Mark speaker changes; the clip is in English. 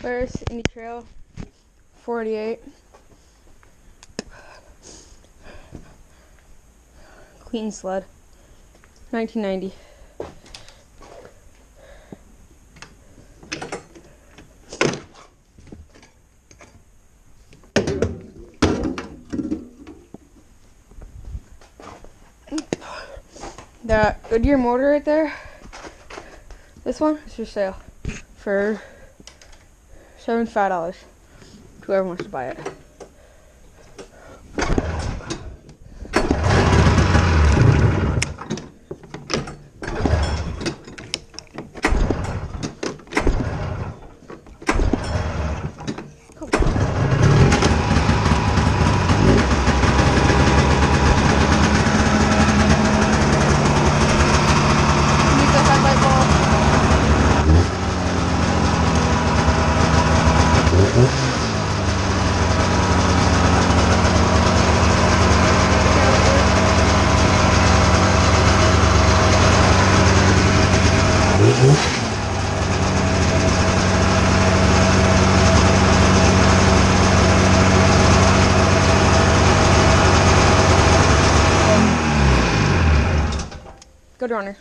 Speaker 1: Polaris Indy Trail 48. Clean sled. 1990. That Goodyear motor right there, this one is for sale for $75. Whoever wants to buy it. Good runner.